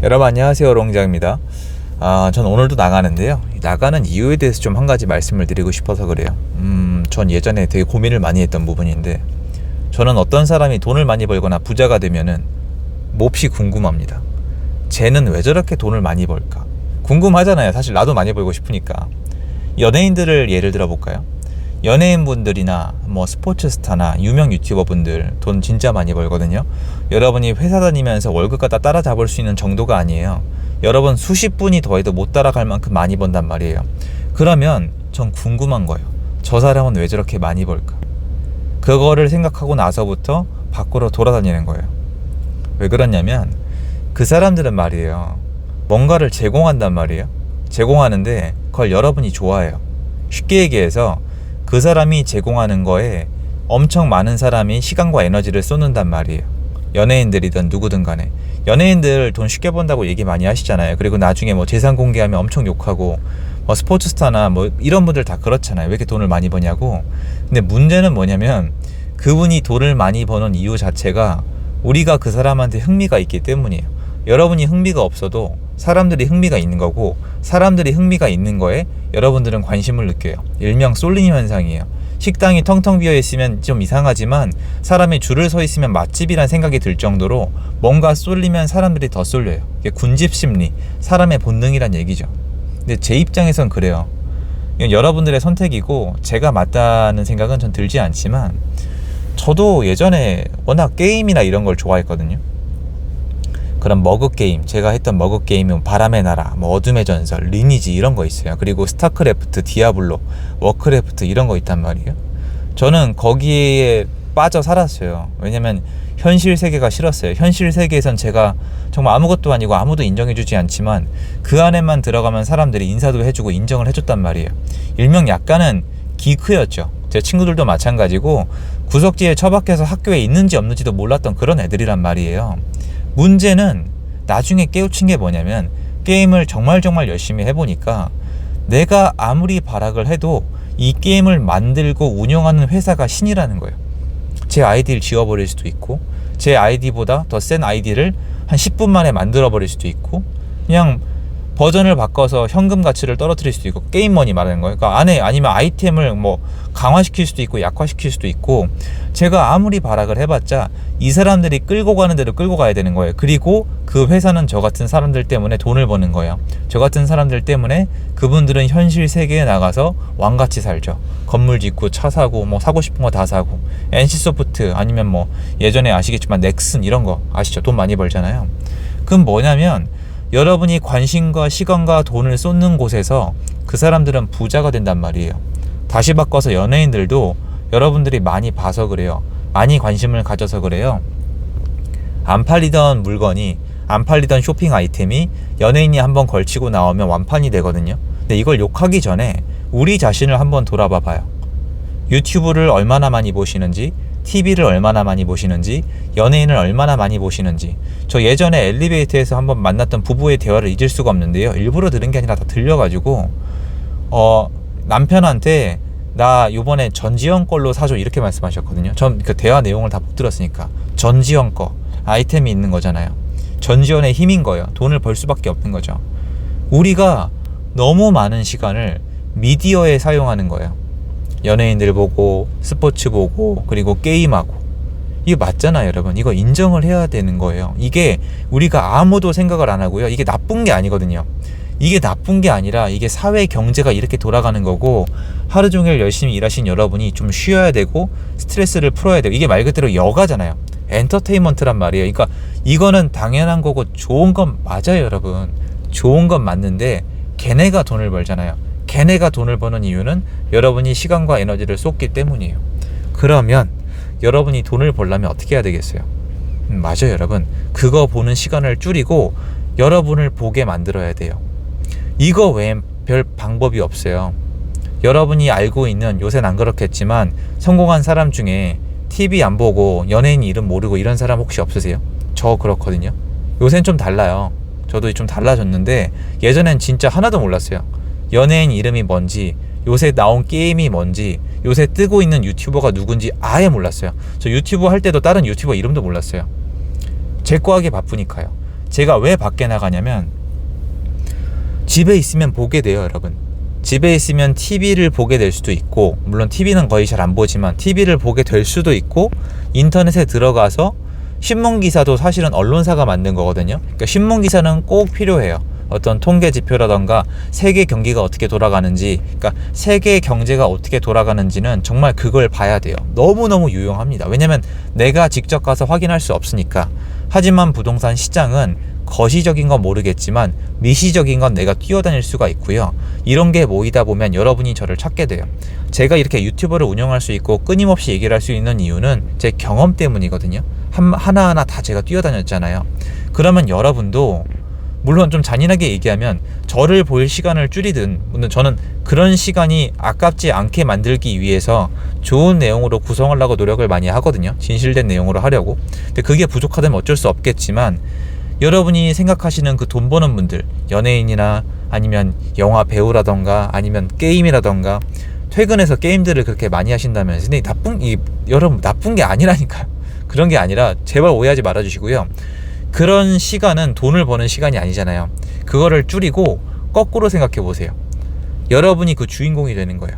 여러분 안녕하세요, 롱장입니다. 전 오늘도 나가는데요. 나가는 이유에 대해서 좀 한 가지 말씀을 드리고 싶어서 그래요. 전 예전에 되게 고민을 많이 했던 부분인데, 저는 어떤 사람이 돈을 많이 벌거나 부자가 되면은 몹시 궁금합니다. 쟤는 왜 저렇게 돈을 많이 벌까? 궁금하잖아요. 사실 나도 많이 벌고 싶으니까. 연예인들을 예를 들어 볼까요? 연예인분들이나 뭐 스포츠스타나 유명 유튜버분들 돈 진짜 많이 벌거든요. 여러분이 회사 다니면서 월급 갖다 따라잡을 수 있는 정도가 아니에요. 여러분 수십 분이 더해도 못 따라갈 만큼 많이 번단 말이에요. 그러면 전 궁금한 거예요. 저 사람은 왜 저렇게 많이 벌까? 그거를 생각하고 나서부터 밖으로 돌아다니는 거예요. 왜 그러냐면 그 사람들은 말이에요, 뭔가를 제공한단 말이에요. 제공하는데 그걸 여러분이 좋아해요. 쉽게 얘기해서 그 사람이 제공하는 거에 엄청 많은 사람이 시간과 에너지를 쏟는단 말이에요. 연예인들이든 누구든 간에. 연예인들 돈 쉽게 번다고 얘기 많이 하시잖아요. 그리고 나중에 뭐 재산 공개하면 엄청 욕하고, 뭐 스포츠스타나 뭐 이런 분들 다 그렇잖아요. 왜 이렇게 돈을 많이 버냐고. 근데 문제는 뭐냐면 그분이 돈을 많이 버는 이유 자체가 우리가 그 사람한테 흥미가 있기 때문이에요. 여러분이 흥미가 없어도 사람들이 흥미가 있는 거고, 사람들이 흥미가 있는 거에 여러분들은 관심을 느껴요. 일명 쏠림 현상이에요. 식당이 텅텅 비어 있으면 좀 이상하지만 사람이 줄을 서 있으면 맛집이란 생각이 들 정도로 뭔가 쏠리면 사람들이 더 쏠려요. 이게 군집 심리, 사람의 본능이란 얘기죠. 근데 제 입장에선 그래요. 이건 여러분들의 선택이고 제가 맞다는 생각은 전 들지 않지만, 저도 예전에 워낙 게임이나 이런 걸 좋아했거든요. 그런 머그게임, 제가 했던 머그게임은 바람의 나라, 뭐 어둠의 전설, 리니지 이런 거 있어요. 그리고 스타크래프트, 디아블로, 워크래프트 이런 거 있단 말이에요. 저는 거기에 빠져 살았어요. 왜냐면 현실 세계가 싫었어요. 현실 세계에선 제가 정말 아무것도 아니고 아무도 인정해주지 않지만 그 안에만 들어가면 사람들이 인사도 해주고 인정을 해줬단 말이에요. 일명 약간은 기크였죠. 제 친구들도 마찬가지고 구석지에 처박혀서 학교에 있는지 없는지도 몰랐던 그런 애들이란 말이에요. 문제는 나중에 깨우친 게 뭐냐면, 게임을 정말 열심히 해보니까 내가 아무리 발악을 해도 이 게임을 만들고 운영하는 회사가 신이라는 거예요. 제 아이디를 지워버릴 수도 있고, 제 아이디보다 더 센 아이디를 한 10분 만에 만들어버릴 수도 있고, 그냥 버전을 바꿔서 현금 가치를 떨어뜨릴 수도 있고, 게임머니 말하는 거예요. 그러니까 안에 아니면 아이템을 뭐 강화시킬 수도 있고 약화시킬 수도 있고, 제가 아무리 발악을 해봤자 이 사람들이 끌고 가는 대로 끌고 가야 되는 거예요. 그리고 그 회사는 저 같은 사람들 때문에 돈을 버는 거예요. 저 같은 사람들 때문에 그분들은 현실 세계에 나가서 왕같이 살죠. 건물 짓고 차 사고 뭐 사고 싶은 거 다 사고, NC소프트 아니면 뭐 예전에 아시겠지만 넥슨 이런 거 아시죠? 돈 많이 벌잖아요. 그럼 뭐냐면 여러분이 관심과 시간과 돈을 쏟는 곳에서 그 사람들은 부자가 된단 말이에요. 다시 바꿔서 연예인들도 여러분들이 많이 봐서 그래요. 많이 관심을 가져서 그래요. 안 팔리던 물건이, 안 팔리던 쇼핑 아이템이 연예인이 한번 걸치고 나오면 완판이 되거든요. 근데 이걸 욕하기 전에 우리 자신을 한번 돌아봐 봐요. 유튜브를 얼마나 많이 보시는지, TV를 얼마나 많이 보시는지, 연예인을 얼마나 많이 보시는지. 저 예전에 엘리베이터에서 한번 만났던 부부의 대화를 잊을 수가 없는데요. 일부러 들은 게 아니라 다 들려가지고 남편한테 나 요번에 전지현 걸로 사줘 이렇게 말씀하셨거든요. 전 그 대화 내용을 다 못 들었으니까. 전지현 거 아이템이 있는 거잖아요. 전지현의 힘인 거예요. 돈을 벌 수밖에 없는 거죠. 우리가 너무 많은 시간을 미디어에 사용하는 거예요. 연예인들 보고, 스포츠 보고, 그리고 게임하고. 이거 맞잖아요, 여러분. 이거 인정을 해야 되는 거예요. 이게 우리가 아무도 생각을 안 하고요. 이게 나쁜 게 아니거든요. 이게 나쁜 게 아니라 이게 사회 경제가 이렇게 돌아가는 거고, 하루 종일 열심히 일하신 여러분이 좀 쉬어야 되고 스트레스를 풀어야 되고, 이게 말 그대로 여가잖아요. 엔터테인먼트란 말이에요. 그러니까 이거는 당연한 거고 좋은 건 맞아요, 여러분. 좋은 건 맞는데 걔네가 돈을 벌잖아요. 걔네가 돈을 버는 이유는 여러분이 시간과 에너지를 쏟기 때문이에요. 그러면 여러분이 돈을 벌려면 어떻게 해야 되겠어요? 맞아요, 여러분. 그거 보는 시간을 줄이고 여러분을 보게 만들어야 돼요. 이거 외엔 별 방법이 없어요. 여러분이 알고 있는, 요새는 안 그렇겠지만 성공한 사람 중에 TV 안 보고 연예인 이름 모르고 이런 사람 혹시 없으세요? 저 그렇거든요. 요새는 좀 달라요. 저도 좀 달라졌는데 예전엔 진짜 하나도 몰랐어요. 연예인 이름이 뭔지, 요새 나온 게임이 뭔지, 요새 뜨고 있는 유튜버가 누군지 아예 몰랐어요. 저 유튜버 할 때도 다른 유튜버 이름도 몰랐어요. 제 거 하기 바쁘니까요. 제가 왜 밖에 나가냐면 집에 있으면 보게 돼요, 여러분. 집에 있으면 TV를 보게 될 수도 있고, 물론 TV는 거의 잘 안 보지만 TV를 보게 될 수도 있고, 인터넷에 들어가서 신문기사도 사실은 언론사가 만든 거거든요. 그러니까 신문기사는 꼭 필요해요. 어떤 통계 지표라던가 세계 경기가 어떻게 돌아가는지, 그러니까 세계 경제가 어떻게 돌아가는지는 정말 그걸 봐야 돼요. 너무너무 유용합니다. 왜냐면 내가 직접 가서 확인할 수 없으니까. 하지만 부동산 시장은 거시적인 건 모르겠지만 미시적인 건 내가 뛰어다닐 수가 있고요. 이런 게 모이다 보면 여러분이 저를 찾게 돼요. 제가 이렇게 유튜버를 운영할 수 있고 끊임없이 얘기를 할 수 있는 이유는 제 경험 때문이거든요. 하나하나 다 제가 뛰어다녔잖아요. 그러면 여러분도 물론 좀 잔인하게 얘기하면 저를 볼 시간을 줄이든, 물론 저는 그런 시간이 아깝지 않게 만들기 위해서 좋은 내용으로 구성하려고 노력을 많이 하거든요. 진실된 내용으로 하려고. 근데 그게 부족하다면 어쩔 수 없겠지만, 여러분이 생각하시는 그 돈 버는 분들, 연예인이나 아니면 영화 배우라던가 아니면 게임이라던가, 퇴근해서 게임들을 그렇게 많이 하신다면, 근데 여러분 나쁜 게 아니라니까요. 그런 게 아니라 제발 오해하지 말아주시고요. 그런 시간은 돈을 버는 시간이 아니잖아요. 그거를 줄이고 거꾸로 생각해 보세요. 여러분이 그 주인공이 되는 거예요.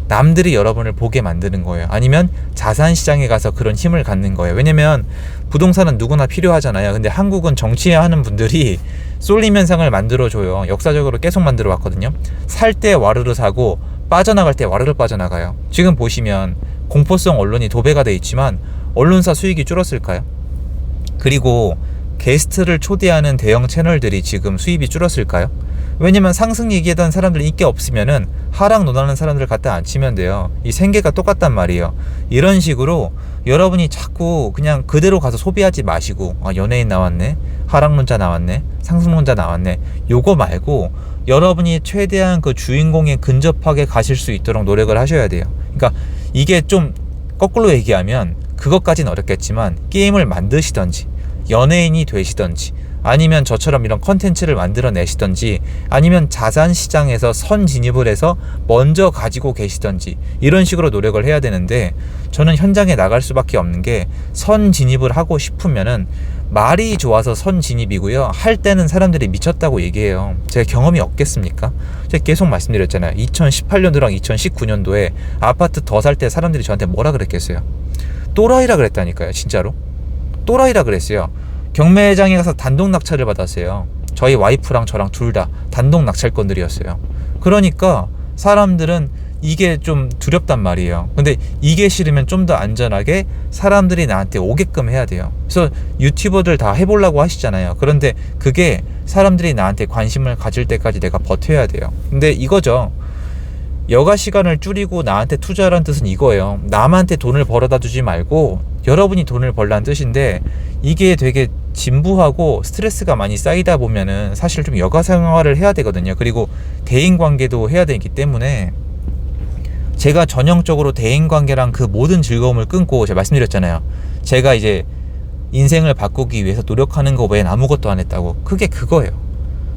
남들이 여러분을 보게 만드는 거예요. 아니면 자산시장에 가서 그런 힘을 갖는 거예요. 왜냐면 부동산은 누구나 필요하잖아요. 근데 한국은 정치하는 분들이 쏠림 현상을 만들어줘요. 역사적으로 계속 만들어 왔거든요. 살 때 와르르 사고 빠져나갈 때 와르르 빠져나가요. 지금 보시면 공포성 언론이 도배가 돼 있지만 언론사 수익이 줄었을까요? 그리고 게스트를 초대하는 대형 채널들이 지금 수입이 줄었을까요? 왜냐면 상승 얘기하던 사람들이 인기 없으면은 하락 논하는 사람들을 갖다 앉히면 돼요. 이 생계가 똑같단 말이에요. 이런 식으로 여러분이 자꾸 그냥 그대로 가서 소비하지 마시고, 연예인 나왔네, 하락론자 나왔네, 상승론자 나왔네, 요거 말고 여러분이 최대한 그 주인공에 근접하게 가실 수 있도록 노력을 하셔야 돼요. 그러니까 이게 좀 거꾸로 얘기하면 그것까지는 어렵겠지만 게임을 만드시던지 연예인이 되시던지 아니면 저처럼 이런 컨텐츠를 만들어내시던지 아니면 자산시장에서 선진입을 해서 먼저 가지고 계시던지 이런 식으로 노력을 해야 되는데, 저는 현장에 나갈 수밖에 없는 게 선진입을 하고 싶으면은 말이 좋아서 선진입이고요. 할 때는 사람들이 미쳤다고 얘기해요. 제가 경험이 없겠습니까? 제가 계속 말씀드렸잖아요. 2018년도랑 2019년도에 아파트 더 살 때 사람들이 저한테 뭐라 그랬겠어요? 또라이라 그랬다니까요. 진짜로 또라이라 그랬어요. 경매장에 가서 단독 낙찰을 받았어요. 저희 와이프랑 저랑 둘 다 단독 낙찰권들이었어요. 그러니까 사람들은 이게 좀 두렵단 말이에요. 근데 이게 싫으면 좀 더 안전하게 사람들이 나한테 오게끔 해야 돼요. 그래서 유튜버들 다 해보려고 하시잖아요. 그런데 그게 사람들이 나한테 관심을 가질 때까지 내가 버텨야 돼요. 근데 이거죠. 여가 시간을 줄이고 나한테 투자하라는 뜻은 이거예요. 남한테 돈을 벌어다 주지 말고 여러분이 돈을 벌라는 뜻인데, 이게 되게 진부하고 스트레스가 많이 쌓이다 보면은 사실 좀 여가 생활을 해야 되거든요. 그리고 대인관계도 해야 되기 때문에 제가 전형적으로 대인관계랑 그 모든 즐거움을 끊고, 제가 말씀드렸잖아요. 제가 이제 인생을 바꾸기 위해서 노력하는 거 외엔 아무것도 안 했다고. 그게 그거예요.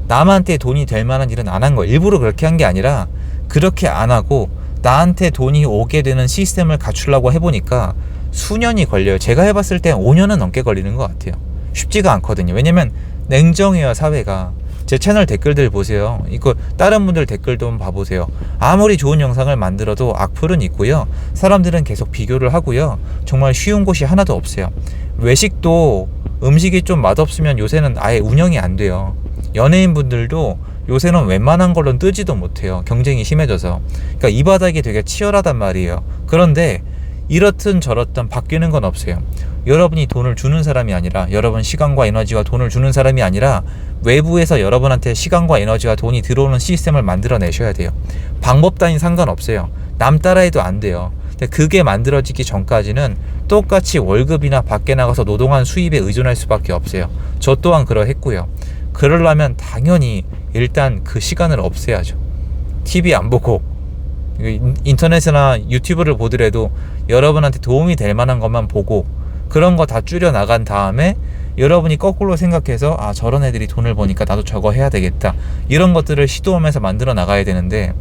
남한테 돈이 될 만한 일은 안 한 거예요. 일부러 그렇게 한 게 아니라 그렇게 안 하고 나한테 돈이 오게 되는 시스템을 갖추려고 해보니까 수년이 걸려요. 제가 해봤을 때 5년은 넘게 걸리는 것 같아요. 쉽지가 않거든요. 왜냐면 냉정해요, 사회가. 제 채널 댓글들 보세요. 이거 다른 분들 댓글도 한번 봐보세요. 아무리 좋은 영상을 만들어도 악플은 있고요. 사람들은 계속 비교를 하고요. 정말 쉬운 곳이 하나도 없어요. 외식도 음식이 좀 맛없으면 요새는 아예 운영이 안 돼요. 연예인분들도 요새는 웬만한 걸로는 뜨지도 못해요. 경쟁이 심해져서. 그러니까 이 바닥이 되게 치열하단 말이에요. 그런데 이렇든 저렇든 바뀌는 건 없어요. 여러분이 돈을 주는 사람이 아니라, 여러분 시간과 에너지와 돈을 주는 사람이 아니라 외부에서 여러분한테 시간과 에너지와 돈이 들어오는 시스템을 만들어내셔야 돼요. 방법 따윈 상관없어요. 남 따라해도 안 돼요. 근데 그게 만들어지기 전까지는 똑같이 월급이나 밖에 나가서 노동한 수입에 의존할 수밖에 없어요. 저 또한 그러했고요. 그러려면 당연히 일단 그 시간을 없애야죠. TV 안 보고 인터넷이나 유튜브를 보더라도 여러분한테 도움이 될 만한 것만 보고 그런 거 다 줄여 나간 다음에 여러분이 거꾸로 생각해서 저런 애들이 돈을 버니까 나도 저거 해야 되겠다, 이런 것들을 시도하면서 만들어 나가야 되는데,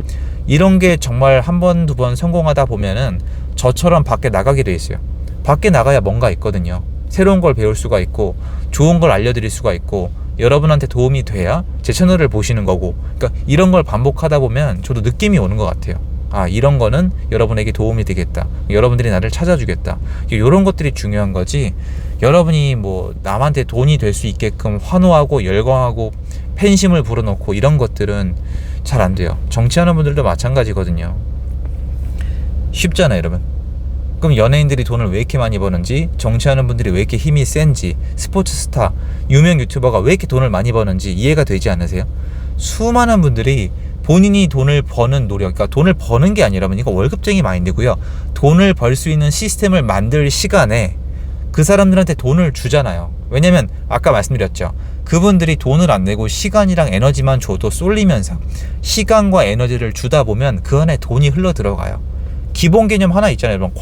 이런 게 정말 한 번, 두 번 성공하다 보면은 저처럼 밖에 나가게 돼 있어요. 밖에 나가야 뭔가 있거든요. 새로운 걸 배울 수가 있고 좋은 걸 알려드릴 수가 있고 여러분한테 도움이 돼야 제 채널을 보시는 거고, 그러니까 이런 걸 반복하다 보면 저도 느낌이 오는 것 같아요. 아, 이런 거는 여러분에게 도움이 되겠다, 여러분들이 나를 찾아주겠다, 이런 것들이 중요한 거지. 여러분이 뭐 남한테 돈이 될 수 있게끔 환호하고 열광하고 팬심을 불어넣고 이런 것들은 잘 안 돼요. 정치하는 분들도 마찬가지거든요. 쉽잖아요, 여러분. 그럼 연예인들이 돈을 왜 이렇게 많이 버는지, 정치하는 분들이 왜 이렇게 힘이 센지, 스포츠 스타, 유명 유튜버가 왜 이렇게 돈을 많이 버는지 이해가 되지 않으세요? 수많은 분들이 본인이 돈을 버는 노력, 그러니까 돈을 버는 게 아니라, 이거 월급쟁이 마인드고요. 돈을 벌 수 있는 시스템을 만들 시간에 그 사람들한테 돈을 주잖아요. 왜냐면 아까 말씀드렸죠. 그분들이 돈을 안 내고 시간이랑 에너지만 줘도 쏠리면서, 시간과 에너지를 주다 보면 그 안에 돈이 흘러 들어가요. 기본 개념 하나 있잖아요, 여러분.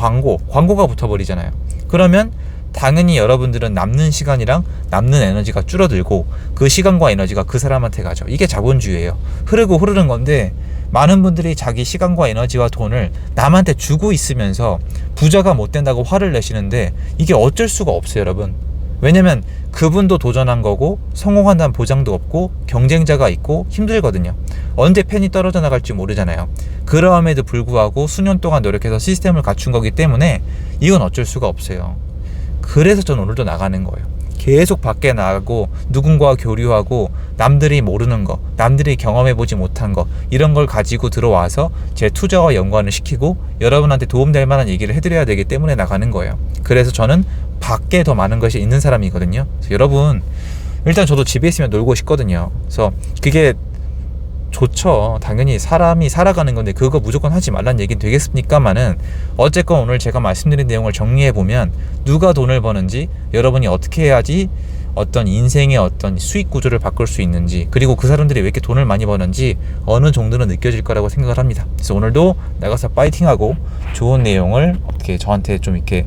광고가 붙어버리잖아요. 그러면 당연히 여러분들은 남는 시간이랑 남는 에너지가 줄어들고, 그 시간과 에너지가 그 사람한테 가죠. 이게 자본주의예요. 흐르는 건데, 많은 분들이 자기 시간과 에너지와 돈을 남한테 주고 있으면서 부자가 못 된다고 화를 내시는데, 이게 어쩔 수가 없어요, 여러분. 왜냐면 그분도 도전한 거고 성공한다는 보장도 없고 경쟁자가 있고 힘들거든요. 언제 팬이 떨어져 나갈지 모르잖아요. 그럼에도 불구하고 수년 동안 노력해서 시스템을 갖춘 거기 때문에 이건 어쩔 수가 없어요. 그래서 저는 오늘도 나가는 거예요. 계속 밖에 나가고 누군가와 교류하고 남들이 모르는 거, 남들이 경험해보지 못한 거, 이런 걸 가지고 들어와서 제 투자와 연관을 시키고 여러분한테 도움될 만한 얘기를 해드려야 되기 때문에 나가는 거예요. 그래서 저는 밖에 더 많은 것이 있는 사람이거든요. 그래서 여러분, 일단 저도 집에 있으면 놀고 싶거든요. 그래서 그게 좋죠. 당연히 사람이 살아가는 건데 그거 무조건 하지 말란 얘기는 되겠습니까마는, 어쨌건 오늘 제가 말씀드린 내용을 정리해보면 누가 돈을 버는지, 여러분이 어떻게 해야지 어떤 인생의 어떤 수익 구조를 바꿀 수 있는지, 그리고 그 사람들이 왜 이렇게 돈을 많이 버는지 어느 정도는 느껴질 거라고 생각을 합니다. 그래서 오늘도 나가서 파이팅하고 좋은 내용을 어떻게 저한테 좀 이렇게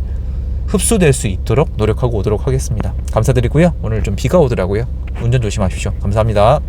흡수될 수 있도록 노력하고 오도록 하겠습니다. 감사드리고요. 오늘 좀 비가 오더라고요. 운전 조심하십시오. 감사합니다.